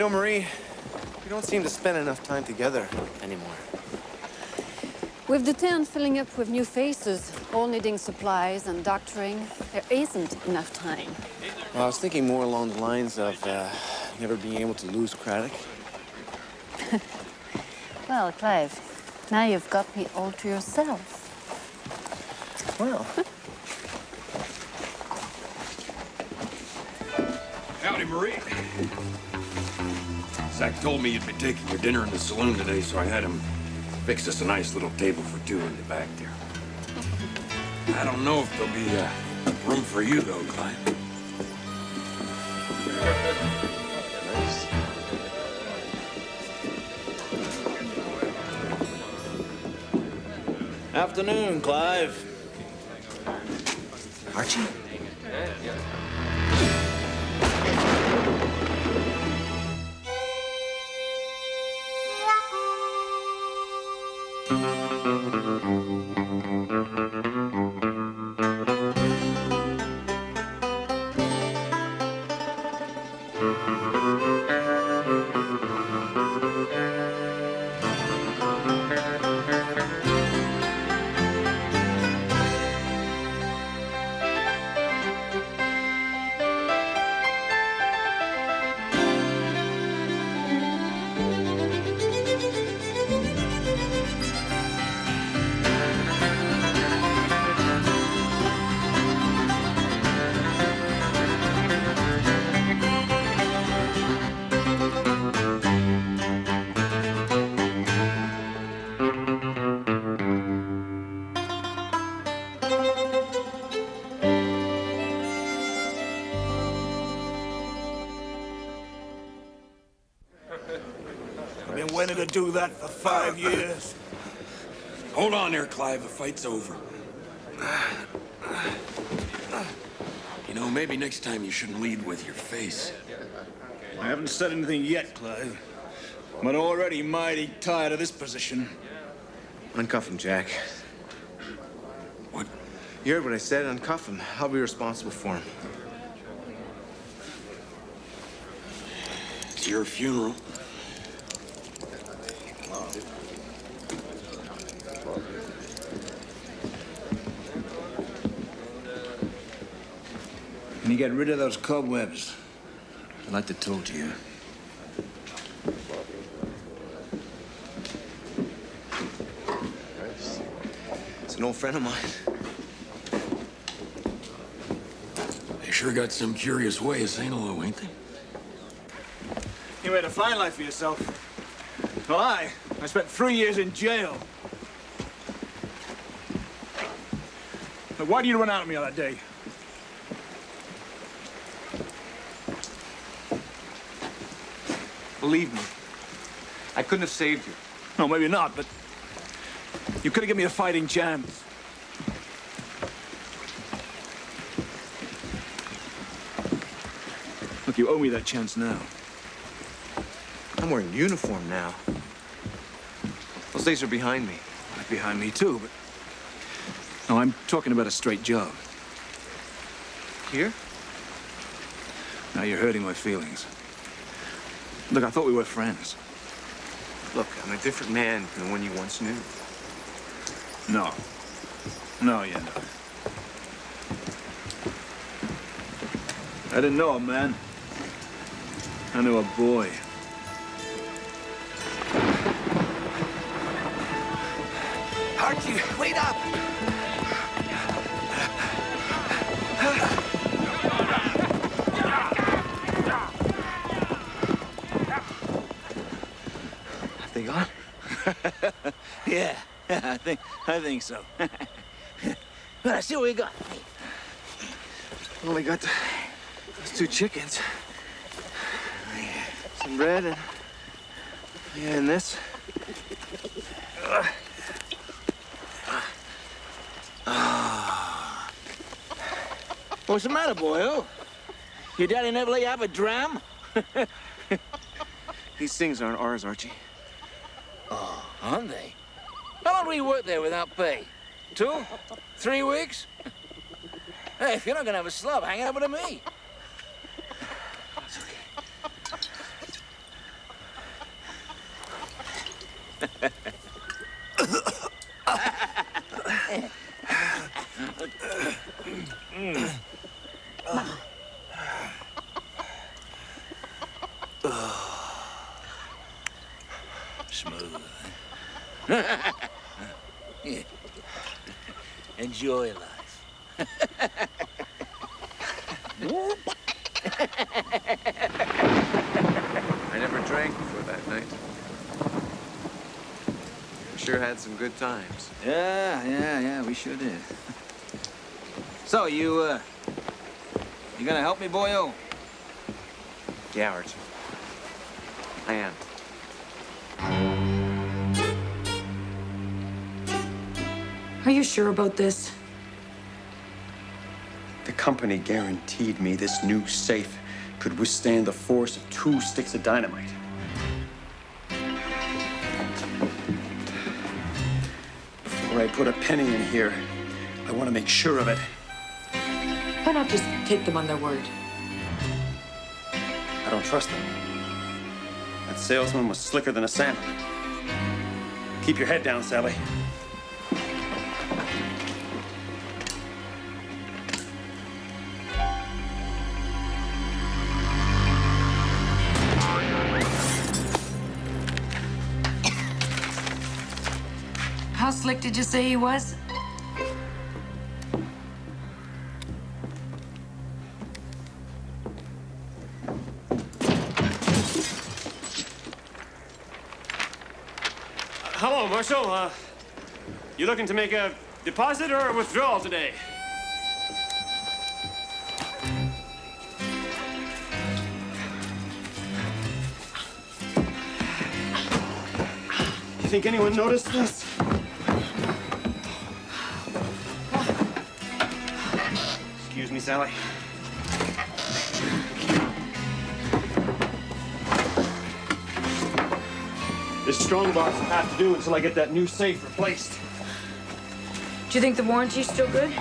know, Marie, we don't seem to spend enough time together anymore. With the town filling up with new faces, all needing supplies and doctoring, there isn't enough time. Well, I was thinking more along the lines of never being able to lose Craddock. Well, Clive, now you've got me all to yourself. Well. Howdy, Marie. Zach told me you'd be taking your dinner in the saloon today, so I had him fix us a nice little table for two in the back there. I don't know if there'll be room for you, though, Clive. Nice. Afternoon, Clive. Archie? Been waiting to do that for 5 years. Hold on there, Clive. The fight's over. You know, maybe next time you shouldn't lead with your face. I haven't said anything yet, Clive. But already mighty tired of this position. Uncuff him, Jack. What? You heard what I said. Uncuff him. I'll be responsible for him. It's your funeral. When you get rid of those cobwebs, I'd like to talk to you. It's an old friend of mine. They sure got some curious way of saying hello, ain't they? You made a fine life for yourself. Well, I spent 3 years in jail. But why did you run out on me on that day? Believe me, I couldn't have saved you. No, maybe not, but you could have given me a fighting chance. Look, you owe me that chance now. I'm wearing uniform now. Those days are behind me. Right behind me, too, but... No, I'm talking about a straight job. Here? Now you're hurting my feelings. Look, I thought we were friends. Look, I'm a different man than the one you once knew. No. No, you're not. I didn't know a man. I knew a boy. Archie, wait up! Have they gone? Yeah, I think so. Well, I see what we got. Only got those 2 chickens. Some bread and... yeah, and this. What's the matter, boyo? Your daddy never let you have a dram? These things aren't ours, Archie. Oh, aren't they? How long do we work there without pay? 2? 3 weeks? Hey, if you're not gonna have a slub, hang over to me. Smooth. Yeah. Enjoy life. I never drank before that night. Sure had some good times. Yeah, we sure did. So, you gonna help me, boyo? Yeah, Archie. I am. Are you sure about this? The company guaranteed me this new safe could withstand the force of 2 sticks of dynamite. Before I put a penny in here, I want to make sure of it. Why not just take them on their word? I don't trust them. That salesman was slicker than a salmon. Keep your head down, Sally. How slick did you say he was? Hello, Marshal. You looking to make a deposit or a withdrawal today? You think anyone noticed this? Excuse me, Sally. This strongbox will have to do until I get that new safe replaced. Do you think the warranty's still good?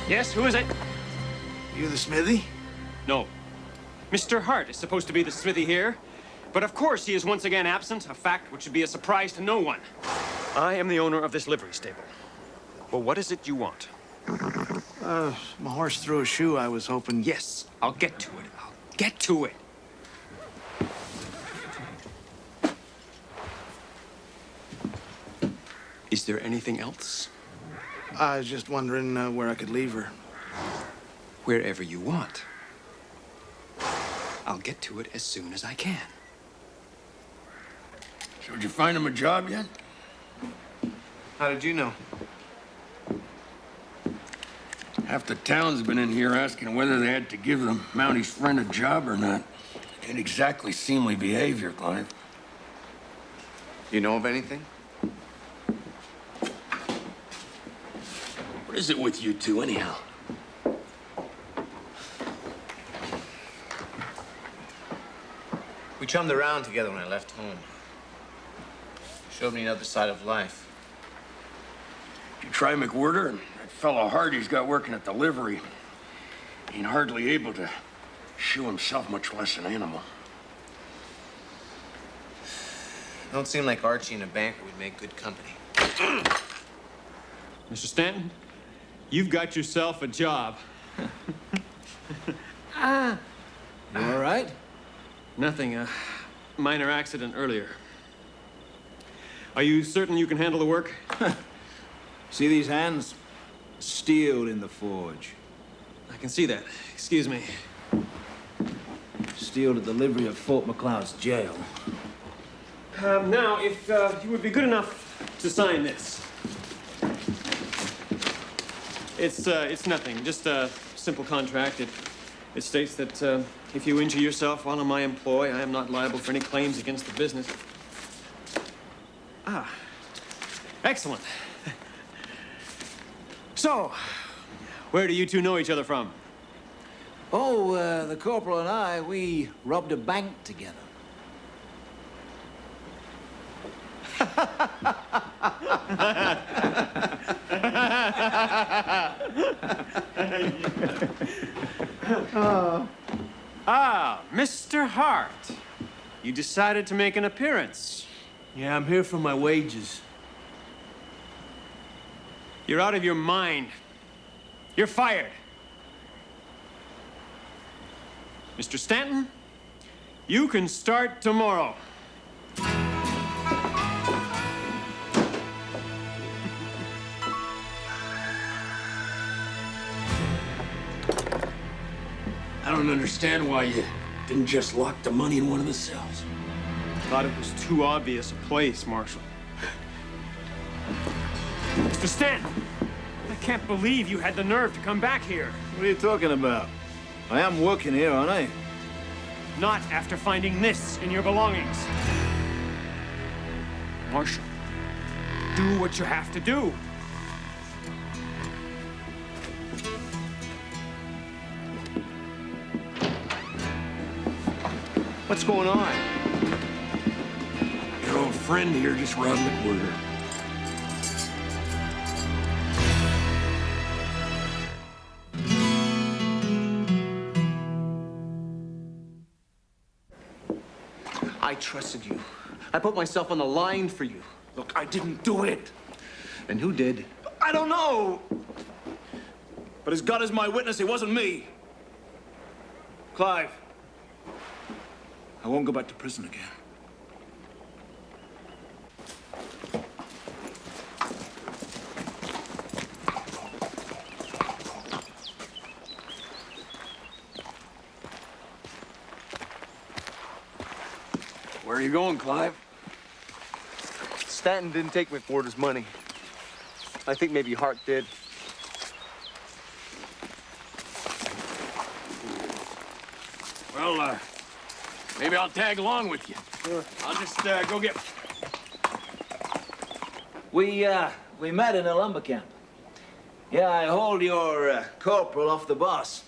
Yes, who is it? You the smithy? No. Mr. Hart is supposed to be the smithy here, but of course he is once again absent, a fact which should be a surprise to no one. I am the owner of this livery stable. Well, what is it you want? My horse threw a shoe. I was hoping... Yes, I'll get to it. I'll get to it. Is there anything else? I was just wondering where I could leave her. Wherever you want. I'll get to it as soon as I can. So did you find him a job yet? How did you know? Half the town's been in here asking whether they had to give the Mounties' friend a job or not. Ain't exactly seemly behavior, Clive. You know of anything? What is it with you two, anyhow? We chummed around together when I left home. Showed me another side of life. You try McWhirter, and that fellow Hardy's got working at the livery. Ain't hardly able to shoe himself, much less an animal. Don't seem like Archie and a banker would make good company. Mr. Stanton, you've got yourself a job. You all right? Nothing, a minor accident earlier. Are you certain you can handle the work? See these hands? Steel in the forge. I can see that. Excuse me. Steel to the livery of Fort McLeod's jail. Now, if you would be good enough to sign this. It's nothing, just a simple contract. It states that if you injure yourself while in my employ, I am not liable for any claims against the business. Ah, excellent. So, where do you two know each other from? Oh, the corporal and I, we robbed a bank together. Ah, Mr. Hart. You decided to make an appearance. Yeah, I'm here for my wages. You're out of your mind. You're fired. Mr. Stanton, you can start tomorrow. I don't understand why you didn't just lock the money in one of the cells. Thought it was too obvious a place, Marshal. Mr. Stanton, I can't believe you had the nerve to come back here. What are you talking about? I am working here, aren't I? Not after finding this in your belongings. Marshal, do what you have to do. What's going on? Your old friend here just robbed McWhirter. I trusted you. I put myself on the line for you. Look, I didn't do it. And who did? I don't know. But as God is my witness, it wasn't me. Clive, I won't go back to prison again. Where are you going, Clive? Stanton didn't take McWhirter's money. I think maybe Hart did. Well, maybe I'll tag along with you. Sure. I'll just go get... We met in a lumber camp. Yeah, I hauled your corporal off the boss.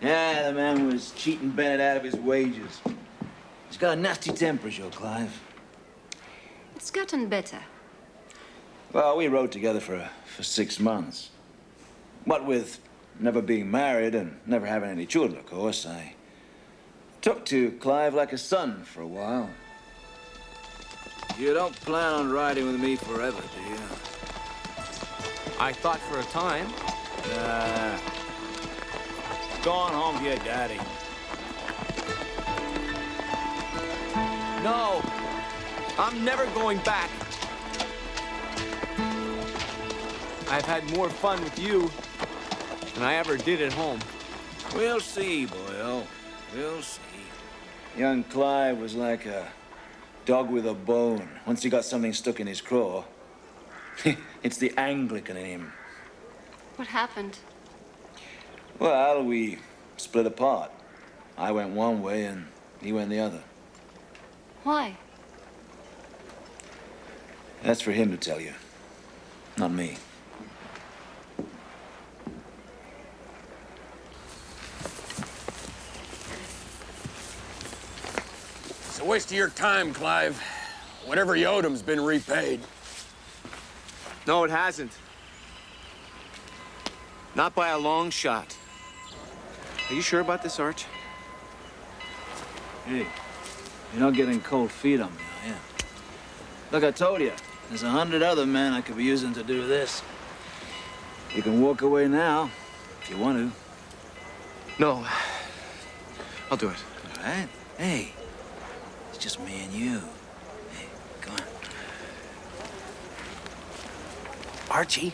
Yeah, the man was cheating Bennett out of his wages. He's got a nasty temper, Joe Clive. It's gotten better. Well, we rode together for 6 months. What with never being married and never having any children, of course, I took to Clive like a son for a while. You don't plan on riding with me forever, do you? I thought for a time. Nah. Go on home to your daddy. No, I'm never going back. I've had more fun with you than I ever did at home. We'll see, boyo. We'll see. Young Clive was like a dog with a bone. Once he got something stuck in his craw, it's the Anglican in him. What happened? Well, we split apart. I went one way and he went the other. Why? That's for him to tell you, not me. It's a waste of your time, Clive. Whatever you owed him's been repaid. No, it hasn't. Not by a long shot. Are you sure about this, Arch? Hey, you're not getting cold feet on me, are you? Look, I told you, there's 100 other men I could be using to do this. You can walk away now, if you want to. No. I'll do it. All right? Hey, it's just me and you. Hey, come on. Archie,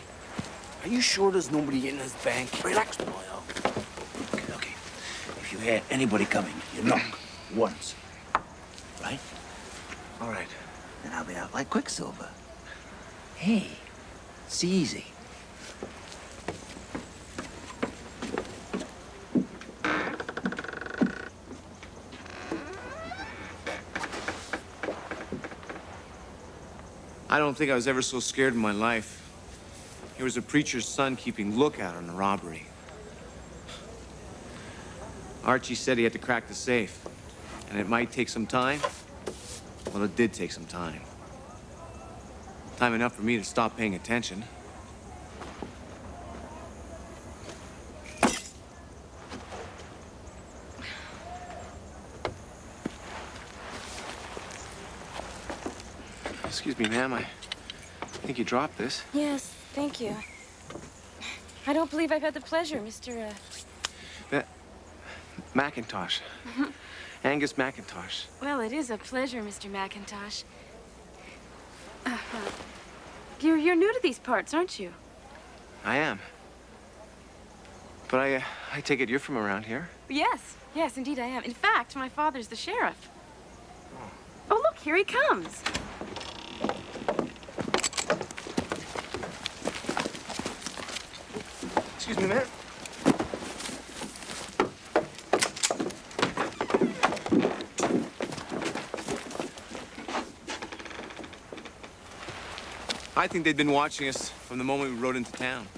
are you sure there's nobody in this bank? Relax, boyo. Okay. If you hear anybody coming, you knock once. Right? All right. Then I'll be out like Quicksilver. Hey, it's easy. I don't think I was ever so scared in my life. Here was a preacher's son keeping lookout on the robbery. Archie said he had to crack the safe, and it might take some time. Well, it did take some time. Time enough for me to stop paying attention. Excuse me, ma'am. I think you dropped this. Yes, thank you. I don't believe I've had the pleasure, Mr. McIntosh. Angus McIntosh. Well, it is a pleasure, Mr. McIntosh. You're new to these parts, aren't you? I am. But I take it you're from around here? Yes, yes, indeed I am. In fact, my father's the sheriff. Oh, look, here he comes. Excuse me, ma'am. I think they'd been watching us from the moment we rode into town.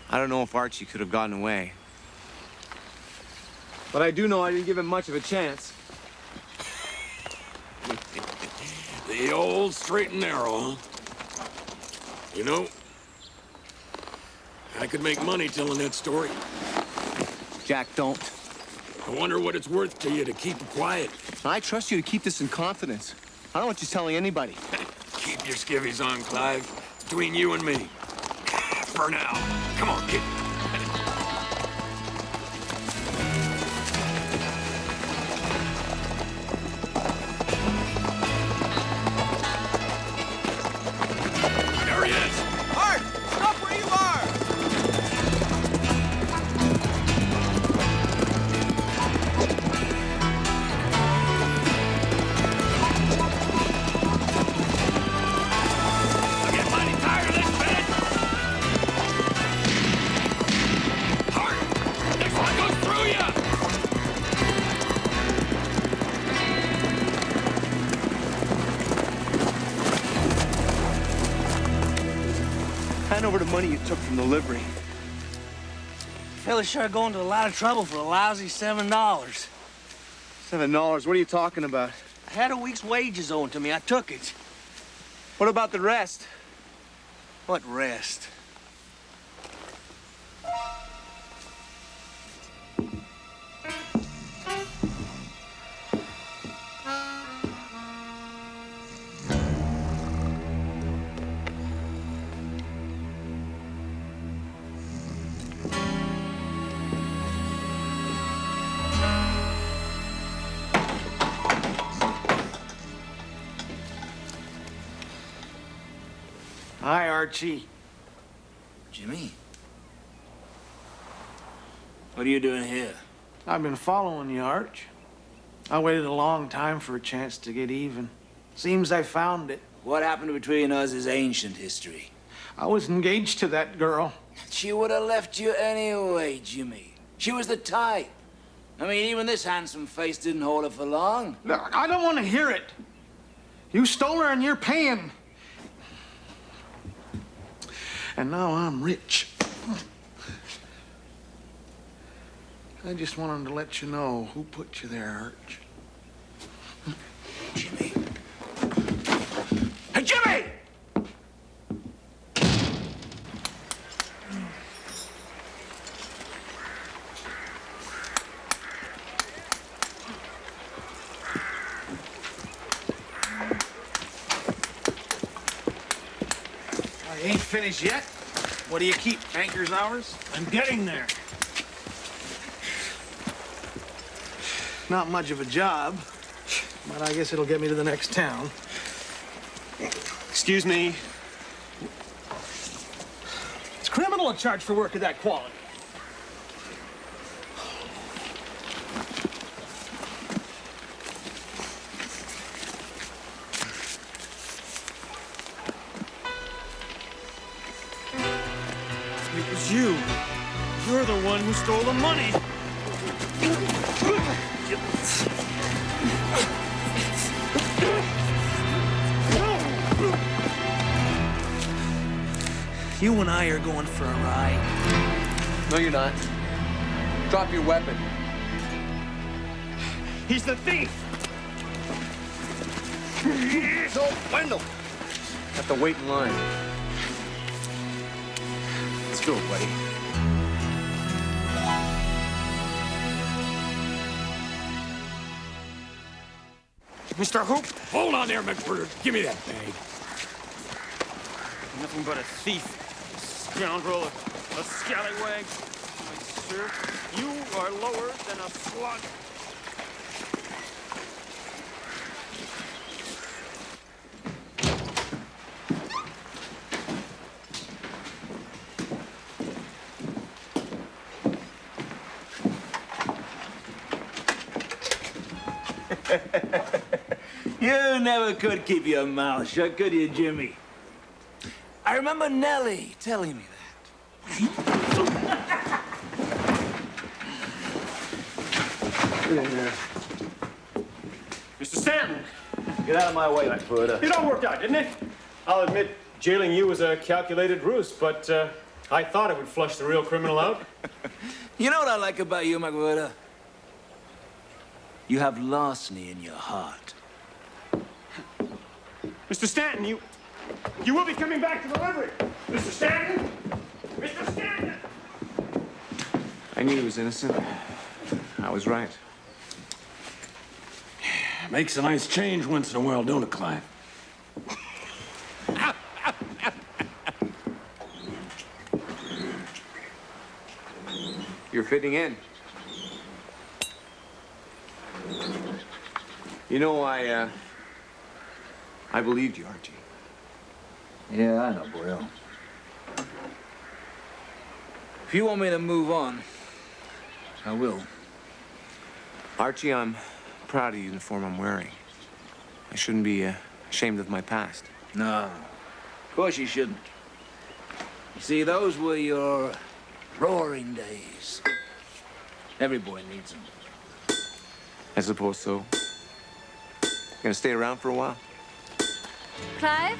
I don't know if Archie could have gotten away. But I do know I didn't give him much of a chance. The old straight and narrow, huh? You know, I could make money telling that story. Jack, don't. I wonder what it's worth to you to keep it quiet. I trust you to keep this in confidence. I don't want you telling anybody. Keep your skivvies on, Clive. It's between you and me. For now. Come on, kid. There he is. Art! Stop where you are! I'm getting mighty tired of this, Bennett. Hard. Next one goes through you. Hand over the money you took from the livery. Fella's sure going to a lot of trouble for a lousy $7. $7? What are you talking about? I had a week's wages owing to me. I took it. What about the rest? What rest? Hi, Archie. Jimmy? What are you doing here? I've been following you, Arch. I waited a long time for a chance to get even. Seems I found it. What happened between us is ancient history. I was engaged to that girl. She would have left you anyway, Jimmy. She was the type. I mean, even this handsome face didn't hold her for long. Look, I don't want to hear it. You stole her and you're paying. And now I'm rich. I just wanted to let you know who put you there, Arch. Jimmy. Hey, Jimmy! I ain't finished yet. What do you keep, banker's hours? I'm getting there. Not much of a job, but I guess it'll get me to the next town. Excuse me. It's criminal to charge for work of that quality. It was you. You're the one who stole the money. You and I are going for a ride. No, you're not. Drop your weapon. He's the thief! No, Wendell! Have to wait in line. Let's go, buddy. Mr. Hoop? Hold on there, McBurger. Give me that bag. Nothing but a thief, scoundrel, a scallywag. My sir, you are lower than a slug. You never could keep your mouth shut, could you, Jimmy? I remember Nellie telling me Mr. Stanton! Get out of my way, McFurter. It all worked out, didn't it? I'll admit, jailing you was a calculated ruse, but I thought it would flush the real criminal out. You know what I like about you, McWhirter? You have larceny in your heart. Mr. Stanton, you will be coming back to the livery. Mr. Stanton! Mr. Stanton! I knew he was innocent. I was right. Makes a nice change once in a while, don't it, Clive? You're fitting in. You know, I believed you, Archie. Yeah, I know, Boyle. If you want me to move on, I will. Archie, I'm proud of the uniform I'm wearing. I shouldn't be ashamed of my past. No, of course you shouldn't. You see, those were your roaring days. Every boy needs them. I suppose so. Gonna stay around for a while? Clive?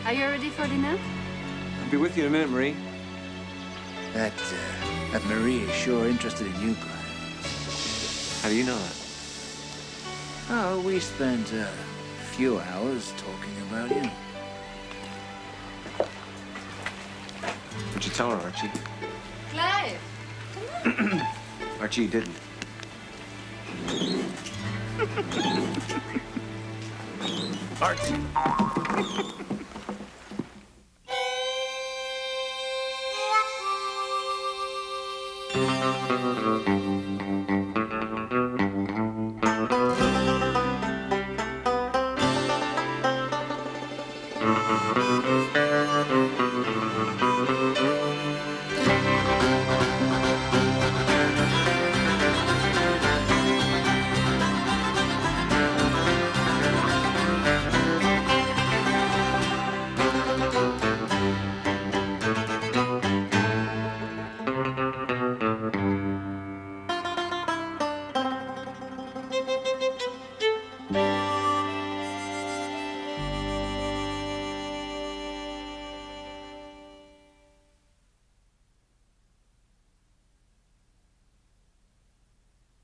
Are you ready for dinner? I'll be with you in a minute, Marie. That Marie is sure interested in you, Clive. How do you know that? Oh, we spent a few hours talking about you. What'd you tell her, Archie? Clive! Archie, you didn't. Archie.